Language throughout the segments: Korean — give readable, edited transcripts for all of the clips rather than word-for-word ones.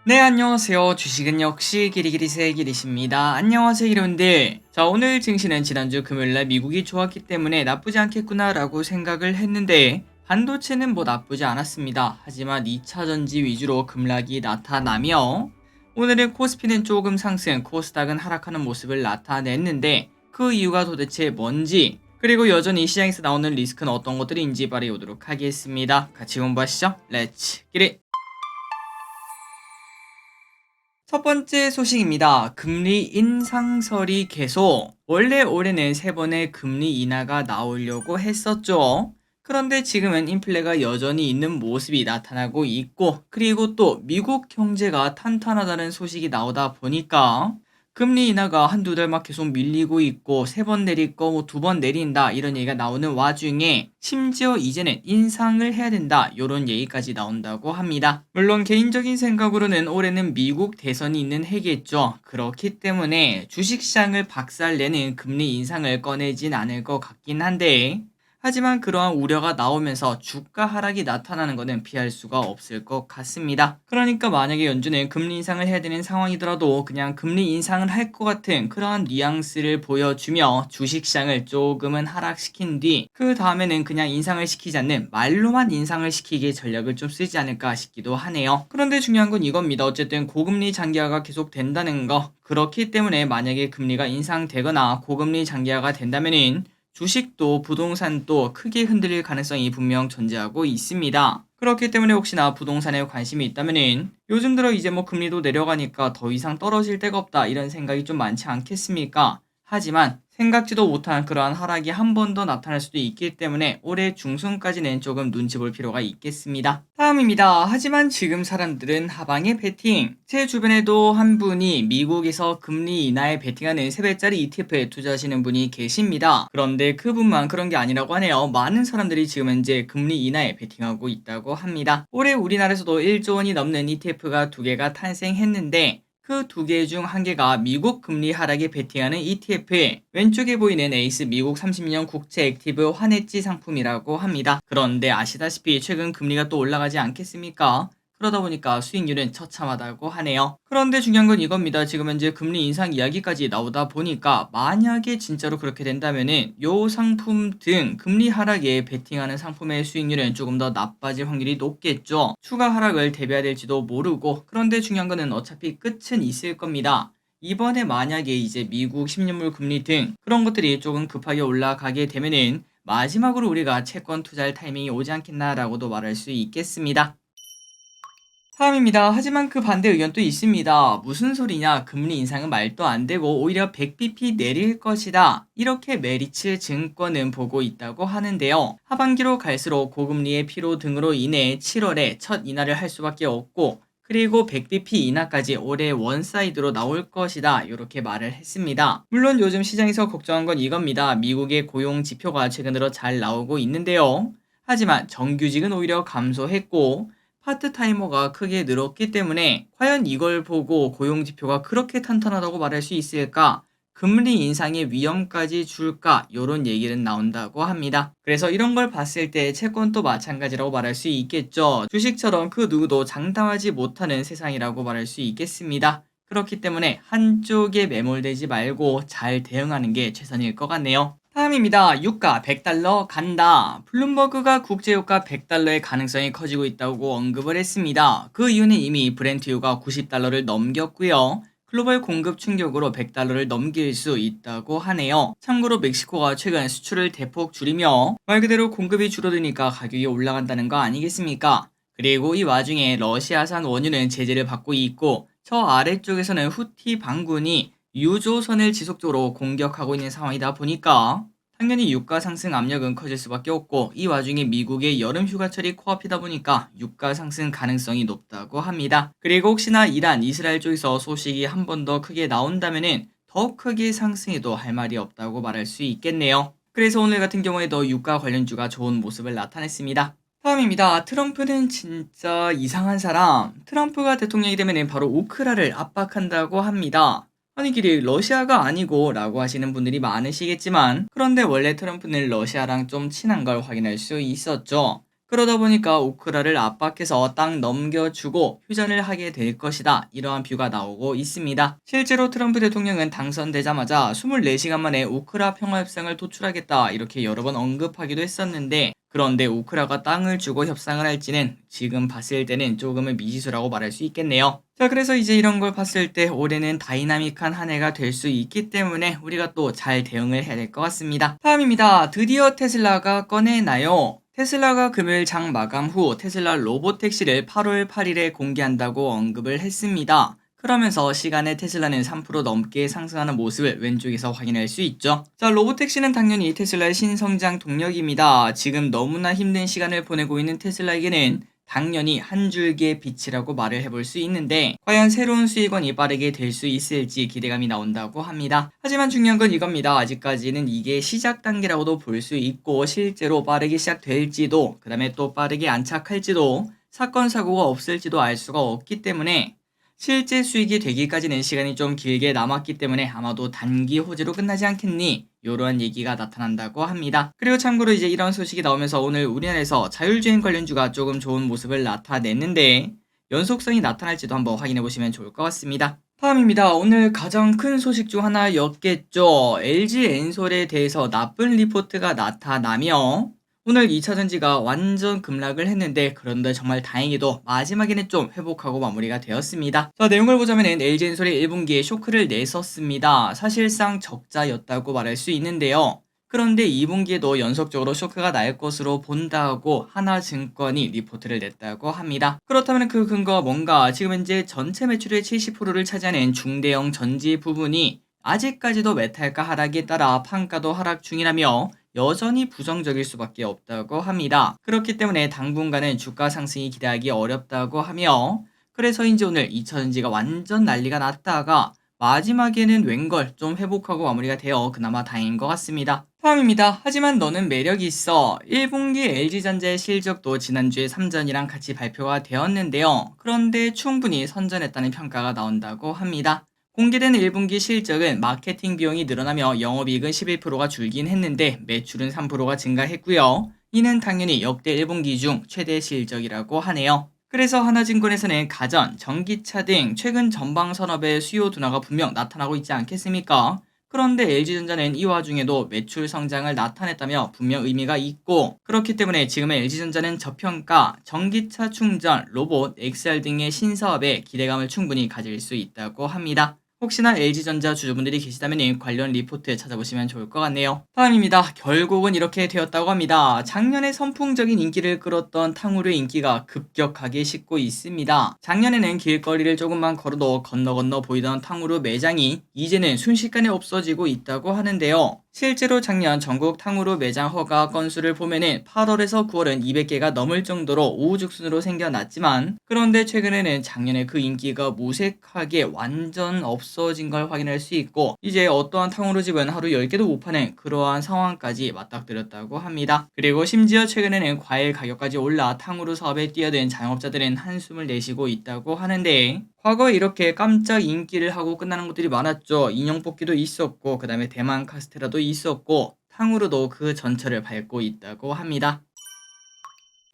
네, 안녕하세요. 주식은 역시 기리기리세 기리십니다. 안녕하세요, 여러분들. 자, 오늘 증시는 지난주 금요일날 미국이 좋았기 때문에 나쁘지 않겠구나라고 생각을 했는데 반도체는 뭐 나쁘지 않았습니다. 하지만 2차 전지 위주로 급락이 나타나며 오늘은 코스피는 조금 상승, 코스닥은 하락하는 모습을 나타냈는데 그 이유가 도대체 뭔지, 그리고 여전히 시장에서 나오는 리스크는 어떤 것들인지 말해보도록 하겠습니다. 같이 공부하시죠. 렛츠 기릿! 첫 번째 소식입니다. 금리 인상설이 계속, 원래 올해는 3번의 금리 인하가 나오려고 했었죠. 그런데 지금은 인플레가 여전히 있는 모습이 나타나고 있고, 그리고 또 미국 경제가 탄탄하다는 소식이 나오다 보니까 금리 인하가 한두 달 막 계속 밀리고 있고, 3번 내릴 거 뭐 2번 내린다 이런 얘기가 나오는 와중에 심지어 이제는 인상을 해야 된다 이런 얘기까지 나온다고 합니다. 물론 개인적인 생각으로는 올해는 미국 대선이 있는 해겠죠. 그렇기 때문에 주식시장을 박살내는 금리 인상을 꺼내진 않을 것 같긴 한데, 하지만 그러한 우려가 나오면서 주가 하락이 나타나는 것은 피할 수가 없을 것 같습니다. 그러니까 만약에 연준은 금리 인상을 해야 되는 상황이더라도 그냥 금리 인상을 할 것 같은 그러한 뉘앙스를 보여주며 주식시장을 조금은 하락시킨 뒤 그 다음에는 그냥 인상을 시키지 않는 말로만 인상을 시키기에 전략을 좀 쓰지 않을까 싶기도 하네요. 그런데 중요한 건 이겁니다. 어쨌든 고금리 장기화가 계속 된다는 거, 그렇기 때문에 만약에 금리가 인상되거나 고금리 장기화가 된다면은 주식도 부동산도 크게 흔들릴 가능성이 분명 존재하고 있습니다. 그렇기 때문에 혹시나 부동산에 관심이 있다면은 요즘 들어 이제 뭐 금리도 내려가니까 더 이상 떨어질 데가 없다 이런 생각이 좀 많지 않겠습니까? 하지만 생각지도 못한 그러한 하락이 한 번 더 나타날 수도 있기 때문에 올해 중순까지는 조금 눈치 볼 필요가 있겠습니다. 다음입니다. 하지만 지금 사람들은 하방에 베팅. 제 주변에도 한 분이 미국에서 금리 인하에 베팅하는 3배짜리 ETF에 투자하시는 분이 계십니다. 그런데 그분만 그런 게 아니라고 하네요. 많은 사람들이 지금 현재 금리 인하에 베팅하고 있다고 합니다. 올해 우리나라에서도 1조 원이 넘는 ETF가 2개가 탄생했는데 그 2개 중 1개가 미국 금리 하락에 베팅하는 ETF, 왼쪽에 보이는 에이스 미국 30년 국채 액티브 환해지 상품이라고 합니다. 그런데 아시다시피 최근 금리가 또 올라가지 않겠습니까? 그러다 보니까 수익률은 처참하다고 하네요. 그런데 중요한 건 이겁니다. 지금 현재 금리 인상 이야기까지 나오다 보니까 만약에 진짜로 그렇게 된다면은 요 상품 등 금리 하락에 베팅하는 상품의 수익률은 조금 더 나빠질 확률이 높겠죠. 추가 하락을 대비해야 될지도 모르고, 그런데 중요한 거는 어차피 끝은 있을 겁니다. 이번에 만약에 이제 미국 10년물 금리 등 그런 것들이 조금 급하게 올라가게 되면은 마지막으로 우리가 채권 투자할 타이밍이 오지 않겠나라고도 말할 수 있겠습니다. 다음입니다. 하지만 그 반대 의견도 있습니다. 무슨 소리냐? 금리 인상은 말도 안 되고 오히려 100bp 내릴 것이다. 이렇게 메리츠 증권은 보고 있다고 하는데요. 하반기로 갈수록 고금리의 피로 등으로 인해 7월에 첫 인하를 할 수밖에 없고, 그리고 100bp 인하까지 올해 원사이드로 나올 것이다. 이렇게 말을 했습니다. 물론 요즘 시장에서 걱정한 건 이겁니다. 미국의 고용 지표가 최근 들어 잘 나오고 있는데요. 하지만 정규직은 오히려 감소했고 파트타이머가 크게 늘었기 때문에 과연 이걸 보고 고용지표가 그렇게 탄탄하다고 말할 수 있을까? 금리 인상의 위험까지 줄까? 요런 얘기는 나온다고 합니다. 그래서 이런 걸 봤을 때 채권도 마찬가지라고 말할 수 있겠죠. 주식처럼 그 누구도 장담하지 못하는 세상이라고 말할 수 있겠습니다. 그렇기 때문에 한쪽에 매몰되지 말고 잘 대응하는 게 최선일 것 같네요. 다음입니다. 유가 100달러 간다. 블룸버그가 국제유가 100달러의 가능성이 커지고 있다고 언급을 했습니다. 그 이유는 이미 브렌트유가 90달러를 넘겼고요. 글로벌 공급 충격으로 100달러를 넘길 수 있다고 하네요. 참고로 멕시코가 최근 수출을 대폭 줄이며 말 그대로 공급이 줄어드니까 가격이 올라간다는 거 아니겠습니까? 그리고 이 와중에 러시아산 원유는 제재를 받고 있고, 저 아래쪽에서는 후티 반군이 유조선을 지속적으로 공격하고 있는 상황이다 보니까 당연히 유가 상승 압력은 커질 수밖에 없고, 이 와중에 미국의 여름 휴가철이 코앞이다 보니까 유가 상승 가능성이 높다고 합니다. 그리고 혹시나 이란, 이스라엘 쪽에서 소식이 한 번 더 크게 나온다면은 더 크게 상승해도 할 말이 없다고 말할 수 있겠네요. 그래서 오늘 같은 경우에도 유가 관련주가 좋은 모습을 나타냈습니다. 다음입니다. 트럼프는 진짜 이상한 사람. 트럼프가 대통령이 되면 바로 우크라를 압박한다고 합니다. 아니 길이 러시아가 아니고 라고 하시는 분들이 많으시겠지만, 그런데 원래 트럼프는 러시아랑 좀 친한 걸 확인할 수 있었죠. 그러다 보니까 우크라를 압박해서 땅 넘겨주고 휴전을 하게 될 것이다. 이러한 뷰가 나오고 있습니다. 실제로 트럼프 대통령은 당선되자마자 24시간 만에 우크라 평화협상을 도출하겠다. 이렇게 여러 번 언급하기도 했었는데 그런데 우크라가 땅을 주고 협상을 할지는 지금 봤을 때는 조금은 미지수라고 말할 수 있겠네요. 자, 그래서 이제 이런 걸 봤을 때 올해는 다이나믹한 한 해가 될 수 있기 때문에 우리가 또 잘 대응을 해야 될 것 같습니다. 다음입니다. 드디어 테슬라가 꺼내나요? 테슬라가 금요일 장 마감 후 테슬라 로보택시를 8월 8일에 공개한다고 언급을 했습니다. 그러면서 시간에 테슬라는 3% 넘게 상승하는 모습을 왼쪽에서 확인할 수 있죠. 자, 로보택시는 당연히 테슬라의 신성장 동력입니다. 지금 너무나 힘든 시간을 보내고 있는 테슬라에게는 당연히 한 줄기의 빛이라고 말을 해볼 수 있는데 과연 새로운 수익원이 빠르게 될 수 있을지 기대감이 나온다고 합니다. 하지만 중요한 건 이겁니다. 아직까지는 이게 시작 단계라고도 볼 수 있고 실제로 빠르게 시작될지도 그 다음에 또 빠르게 안착할지도 사건 사고가 없을지도 알 수가 없기 때문에 실제 수익이 되기까지는 시간이 좀 길게 남았기 때문에 아마도 단기 호재로 끝나지 않겠니? 이런 얘기가 나타난다고 합니다. 그리고 참고로 이제 이런 소식이 나오면서 오늘 우리나라에서 자율주행 관련주가 조금 좋은 모습을 나타냈는데 연속성이 나타날지도 한번 확인해 보시면 좋을 것 같습니다. 다음입니다. 오늘 가장 큰 소식 중 하나였겠죠. LG 엔솔에 대해서 나쁜 리포트가 나타나며 오늘 2차전지가 완전 급락을 했는데 그런데 정말 다행히도 마지막에는 좀 회복하고 마무리가 되었습니다. 자, 내용을 보자면은 LG엔솔이 1분기에 쇼크를 냈었습니다. 사실상 적자였다고 말할 수 있는데요. 그런데 2분기에도 연속적으로 쇼크가 날 것으로 본다고 하나증권이 리포트를 냈다고 합니다. 그렇다면 그 근거가 뭔가 지금 현재 전체 매출의 70%를 차지하는 중대형 전지 부분이 아직까지도 메탈가 하락에 따라 판가도 하락 중이라며 여전히 부정적일 수밖에 없다고 합니다. 그렇기 때문에 당분간은 주가 상승이 기대하기 어렵다고 하며 그래서인지 오늘 2차전지가 완전 난리가 났다가 마지막에는 웬걸 좀 회복하고 마무리가 되어 그나마 다행인 것 같습니다. 다음입니다. 하지만 너는 매력이 있어. 1분기 LG전자의 실적도 지난주에 3전이랑 같이 발표가 되었는데요. 그런데 충분히 선전했다는 평가가 나온다고 합니다. 공개된 1분기 실적은 마케팅 비용이 늘어나며 영업이익은 11%가 줄긴 했는데 매출은 3%가 증가했고요. 이는 당연히 역대 1분기 중 최대 실적이라고 하네요. 그래서 하나증권에서는 가전, 전기차 등 최근 전방 산업의 수요 둔화가 분명 나타나고 있지 않겠습니까? 그런데 LG전자는 이 와중에도 매출 성장을 나타냈다며 분명 의미가 있고 그렇기 때문에 지금의 LG전자는 저평가, 전기차 충전, 로봇, XR 등의 신사업에 기대감을 충분히 가질 수 있다고 합니다. 혹시나 LG전자 주주분들이 계시다면 관련 리포트 찾아보시면 좋을 것 같네요. 다음입니다. 결국은 이렇게 되었다고 합니다. 작년에 선풍적인 인기를 끌었던 탕후루의 인기가 급격하게 식고 있습니다. 작년에는 길거리를 조금만 걸어도 건너 보이던 탕후루 매장이 이제는 순식간에 없어지고 있다고 하는데요. 실제로 작년 전국 탕후루 매장 허가 건수를 보면은 8월에서 9월은 200개가 넘을 정도로 우후죽순으로 생겨났지만 그런데 최근에는 작년에 그 인기가 무색하게 완전 없어진 걸 확인할 수 있고 이제 어떠한 탕후루 집은 하루 10개도 못 파는 그러한 상황까지 맞닥뜨렸다고 합니다. 그리고 심지어 최근에는 과일 가격까지 올라 탕후루 사업에 뛰어든 자영업자들은 한숨을 내쉬고 있다고 하는데 과거에 이렇게 깜짝 인기를 하고 끝나는 것들이 많았죠. 인형 뽑기도 있었고 그 다음에 대만 카스테라도 있었고 탕후루도 그 전철을 밟고 있다고 합니다.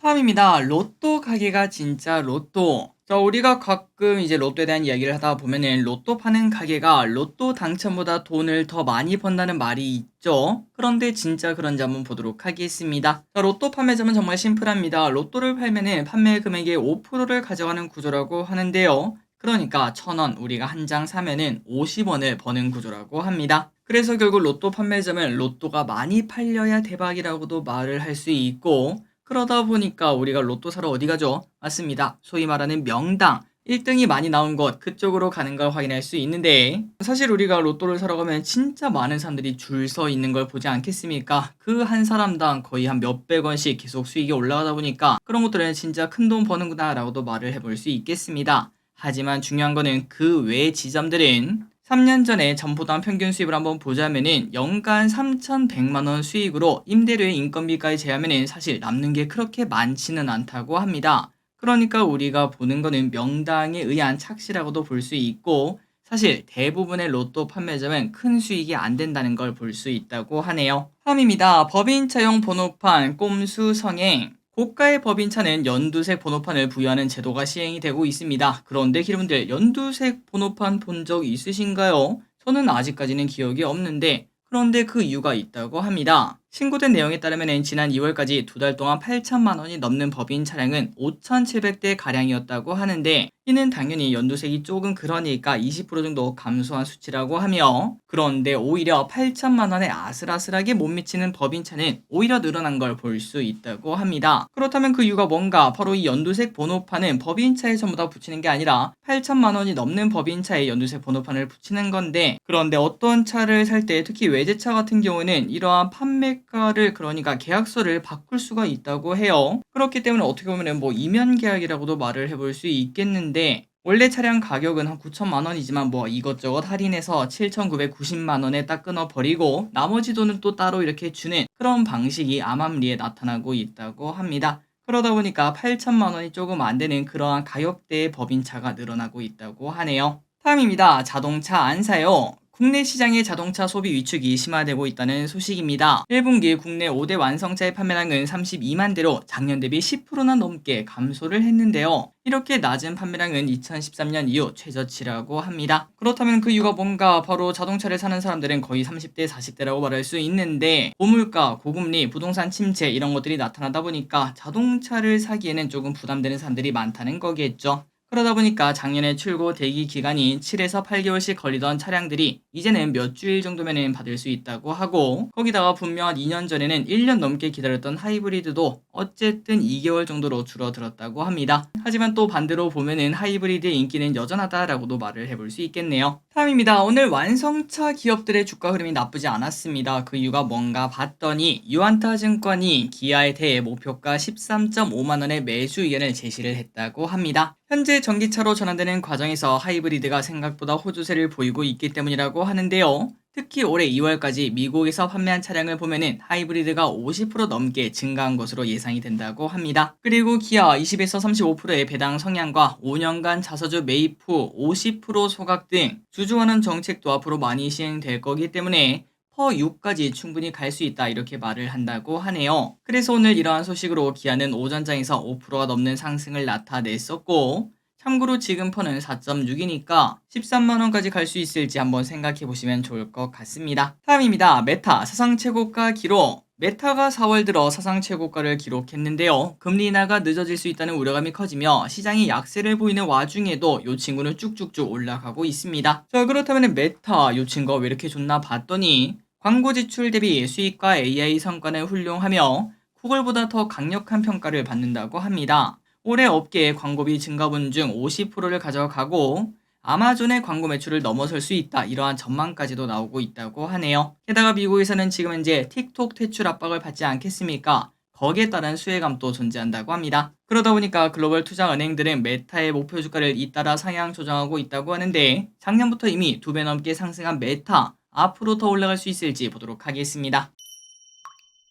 다음입니다. 로또 가게가 진짜 로또. 자, 우리가 가끔 이제 로또에 대한 이야기를 하다 보면은 로또 파는 가게가 로또 당첨보다 돈을 더 많이 번다는 말이 있죠. 그런데 진짜 그런지 한번 보도록 하겠습니다. 자, 로또 판매점은 정말 심플합니다. 로또를 팔면은 판매 금액의 5%를 가져가는 구조라고 하는데요. 그러니까 1,000원 우리가 한 장 사면은 50원을 버는 구조라고 합니다. 그래서 결국 로또 판매점은 로또가 많이 팔려야 대박이라고도 말을 할 수 있고 그러다 보니까 우리가 로또 사러 어디 가죠? 맞습니다. 소위 말하는 명당 1등이 많이 나온 곳 그쪽으로 가는 걸 확인할 수 있는데 사실 우리가 로또를 사러 가면 진짜 많은 사람들이 줄 서 있는 걸 보지 않겠습니까? 그 한 사람당 거의 한 몇백 원씩 계속 수익이 올라가다 보니까 그런 것들은 진짜 큰 돈 버는구나 라고도 말을 해볼 수 있겠습니다. 하지만 중요한 거는 그 외 지점들은 3년 전에 점포당 평균 수입을 한번 보자면은 연간 3,100만원 수익으로 임대료의 인건비까지 제하면은 사실 남는 게 그렇게 많지는 않다고 합니다. 그러니까 우리가 보는 거는 명당에 의한 착시라고도 볼 수 있고 사실 대부분의 로또 판매점은 큰 수익이 안 된다는 걸 볼 수 있다고 하네요. 다음입니다. 법인 차용 번호판 꼼수 성행. 고가의 법인차는 연두색 번호판을 부여하는 제도가 시행이 되고 있습니다. 그런데 여러분들 연두색 번호판 본 적 있으신가요? 저는 아직까지는 기억이 없는데 그런데 그 이유가 있다고 합니다. 신고된 내용에 따르면 지난 2월까지 2달 동안 8천만 원이 넘는 법인 차량은 5,700대 가량이었다고 하는데 이는 당연히 연두색이 조금 그러니까 20% 정도 감소한 수치라고 하며 그런데 오히려 8천만 원에 아슬아슬하게 못 미치는 법인차는 오히려 늘어난 걸 볼 수 있다고 합니다. 그렇다면 그 이유가 뭔가? 바로 이 연두색 번호판은 법인차에 전부 다 붙이는 게 아니라 8천만 원이 넘는 법인차에 연두색 번호판을 붙이는 건데 그런데 어떤 차를 살 때 특히 외제차 같은 경우는 이러한 판매가를 그러니까 계약서를 바꿀 수가 있다고 해요. 그렇기 때문에 어떻게 보면 뭐 이면 계약이라고도 말을 해볼 수 있겠는데 원래 차량 가격은 한 9천만 원이지만 뭐 이것저것 할인해서 7,990만 원에 딱 끊어버리고 나머지 돈은 또 따로 이렇게 주는 그런 방식이 암암리에 나타나고 있다고 합니다. 그러다 보니까 8천만 원이 조금 안 되는 그러한 가격대의 법인차가 늘어나고 있다고 하네요. 다음입니다. 자동차 안 사요. 국내 시장의 자동차 소비 위축이 심화되고 있다는 소식입니다. 1분기 국내 5대 완성차의 판매량은 32만 대로 작년 대비 10%나 넘게 감소를 했는데요. 이렇게 낮은 판매량은 2013년 이후 최저치라고 합니다. 그렇다면 그 이유가 뭔가? 바로 자동차를 사는 사람들은 거의 30대, 40대라고 말할 수 있는데 고물가, 고금리, 부동산 침체 이런 것들이 나타나다 보니까 자동차를 사기에는 조금 부담되는 사람들이 많다는 거겠죠. 그러다 보니까 작년에 출고 대기 기간이 7에서 8개월씩 걸리던 차량들이 이제는 몇 주일 정도면 받을 수 있다고 하고 거기다가 분명 한 2년 전에는 1년 넘게 기다렸던 하이브리드도 어쨌든 2개월 정도로 줄어들었다고 합니다. 하지만 또 반대로 보면은 하이브리드의 인기는 여전하다라고도 말을 해볼 수 있겠네요. 다음입니다. 오늘 완성차 기업들의 주가 흐름이 나쁘지 않았습니다. 그 이유가 뭔가 봤더니 유안타증권이 기아에 대해 목표가 13.5만 원의 매수 의견을 제시를 했다고 합니다. 현재 전기차로 전환되는 과정에서 하이브리드가 생각보다 호조세를 보이고 있기 때문이라고 하는데요. 특히 올해 2월까지 미국에서 판매한 차량을 보면은 하이브리드가 50% 넘게 증가한 것으로 예상이 된다고 합니다. 그리고 기아 20에서 35%의 배당 성향과 5년간 자사주 매입 후 50% 소각 등 주주환원 정책도 앞으로 많이 시행될 거기 때문에 퍼6까지 충분히 갈 수 있다 이렇게 말을 한다고 하네요. 그래서 오늘 이러한 소식으로 기아는 오전장에서 5%가 넘는 상승을 나타냈었고 참고로 지금 퍼는 4.6이니까 13만 원까지 갈 수 있을지 한번 생각해 보시면 좋을 것 같습니다. 다음입니다. 메타 사상 최고가 기록. 메타가 4월 들어 사상 최고가를 기록했는데요. 금리 인하가 늦어질 수 있다는 우려감이 커지며 시장이 약세를 보이는 와중에도 이 친구는 쭉쭉쭉 올라가고 있습니다. 자, 그렇다면 메타 이 친구가 왜 이렇게 좋나 봤더니 광고 지출 대비 수익과 AI 성과는 훌륭하며 구글보다 더 강력한 평가를 받는다고 합니다. 올해 업계의 광고비 증가분 중 50%를 가져가고 아마존의 광고 매출을 넘어설 수 있다 이러한 전망까지도 나오고 있다고 하네요. 게다가 미국에서는 지금 현재 틱톡 퇴출 압박을 받지 않겠습니까? 거기에 따른 수혜감도 존재한다고 합니다. 그러다 보니까 글로벌 투자 은행들은 메타의 목표 주가를 잇따라 상향 조정하고 있다고 하는데 작년부터 이미 2배 넘게 상승한 메타 앞으로 더 올라갈 수 있을지 보도록 하겠습니다.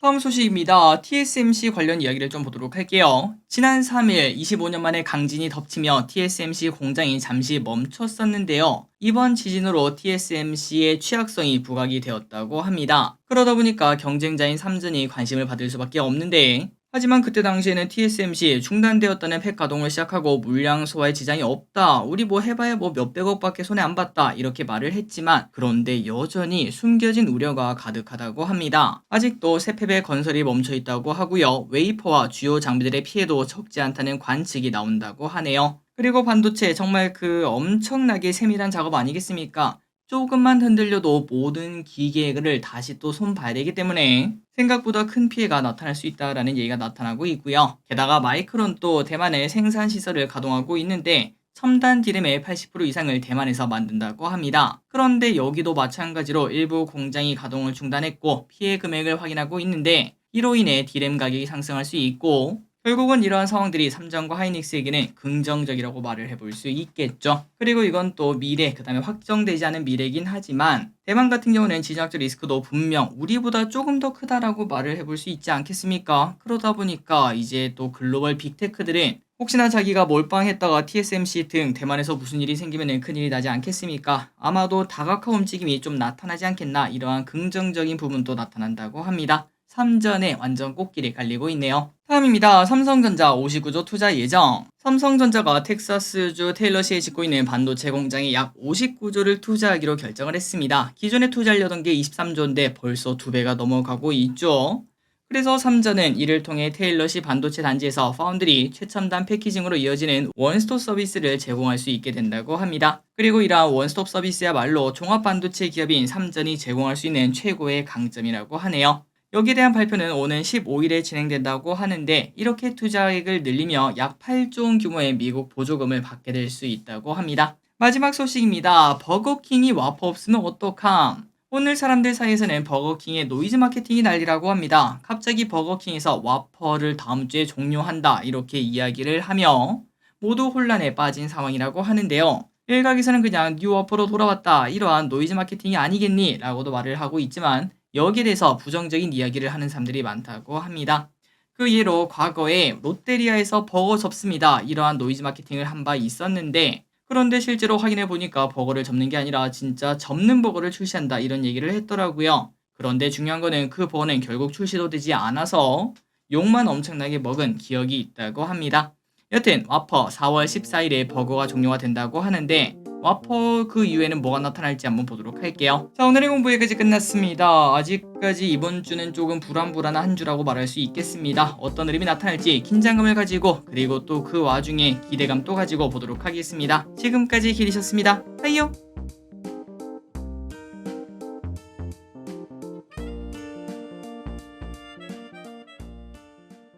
다음 소식입니다. TSMC 관련 이야기를 좀 보도록 할게요. 지난 3일 25년 만에 강진이 덮치며 TSMC 공장이 잠시 멈췄었는데요. 이번 지진으로 TSMC의 취약성이 부각이 되었다고 합니다. 그러다 보니까 경쟁자인 삼전이 관심을 받을 수밖에 없는데 하지만 그때 당시에는 TSMC 중단되었다는 팩 가동을 시작하고 물량 소화에 지장이 없다. 우리 뭐 해봐야 뭐 몇백억밖에 손에 안 봤다. 이렇게 말을 했지만 그런데 여전히 숨겨진 우려가 가득하다고 합니다. 아직도 새 팹의 건설이 멈춰 있다고 하고요. 웨이퍼와 주요 장비들의 피해도 적지 않다는 관측이 나온다고 하네요. 그리고 반도체 정말 그 엄청나게 세밀한 작업 아니겠습니까? 조금만 흔들려도 모든 기계를 다시 또 손봐야 되기 때문에 생각보다 큰 피해가 나타날 수 있다라는 얘기가 나타나고 있고요. 게다가 마이크론 또 대만의 생산 시설을 가동하고 있는데 첨단 디램의 80% 이상을 대만에서 만든다고 합니다. 그런데 여기도 마찬가지로 일부 공장이 가동을 중단했고 피해 금액을 확인하고 있는데 이로 인해 디램 가격이 상승할 수 있고 결국은 이러한 상황들이 삼성과 하이닉스에게는 긍정적이라고 말을 해볼 수 있겠죠. 그리고 이건 또 미래, 그 다음에 확정되지 않은 미래이긴 하지만 대만 같은 경우는 지정학적 리스크도 분명 우리보다 조금 더 크다라고 말을 해볼 수 있지 않겠습니까? 그러다 보니까 이제 또 글로벌 빅테크들은 혹시나 자기가 몰빵했다가 TSMC 등 대만에서 무슨 일이 생기면 큰일이 나지 않겠습니까? 아마도 다각화 움직임이 좀 나타나지 않겠나 이러한 긍정적인 부분도 나타난다고 합니다. 삼전에 완전 꽃길이 갈리고 있네요. 다음입니다. 삼성전자 59조 투자 예정. 삼성전자가 텍사스주 테일러시에 짓고 있는 반도체 공장에 약 59조를 투자하기로 결정을 했습니다. 기존에 투자하려던 게 23조인데 벌써 2배가 넘어가고 있죠. 그래서 삼전은 이를 통해 테일러시 반도체 단지에서 파운드리, 최첨단 패키징으로 이어지는 원스톱 서비스를 제공할 수 있게 된다고 합니다. 그리고 이러한 원스톱 서비스야말로 종합 반도체 기업인 삼전이 제공할 수 있는 최고의 강점이라고 하네요. 여기에 대한 발표는 오는 15일에 진행된다고 하는데 이렇게 투자액을 늘리며 약 8조 원 규모의 미국 보조금을 받게 될 수 있다고 합니다. 마지막 소식입니다. 버거킹이 와퍼 없으면 어떡함? 오늘 사람들 사이에서는 버거킹의 노이즈 마케팅이 난리라고 합니다. 갑자기 버거킹에서 와퍼를 다음 주에 종료한다 이렇게 이야기를 하며 모두 혼란에 빠진 상황이라고 하는데요. 일각에서는 그냥 뉴 와퍼로 돌아왔다 이러한 노이즈 마케팅이 아니겠니? 라고도 말을 하고 있지만 여기에 대해서 부정적인 이야기를 하는 사람들이 많다고 합니다. 그 예로 과거에 롯데리아에서 버거 접습니다 이러한 노이즈 마케팅을 한 바 있었는데 그런데 실제로 확인해 보니까 버거를 접는 게 아니라 진짜 접는 버거를 출시한다 이런 얘기를 했더라고요. 그런데 중요한 거는 그 버거는 결국 출시도 되지 않아서 욕만 엄청나게 먹은 기억이 있다고 합니다. 여튼 와퍼 4월 14일에 버거가 종료가 된다고 하는데 와퍼 그 이후에는 뭐가 나타날지 한번 보도록 할게요. 자, 오늘의 공부 여기까지 끝났습니다. 아직까지 이번 주는 조금 불안불안한 한 주라고 말할 수 있겠습니다. 어떤 흐름이 나타날지 긴장감을 가지고 그리고 또 그 와중에 기대감 또 가지고 보도록 하겠습니다. 지금까지 길이셨습니다. 빠이요.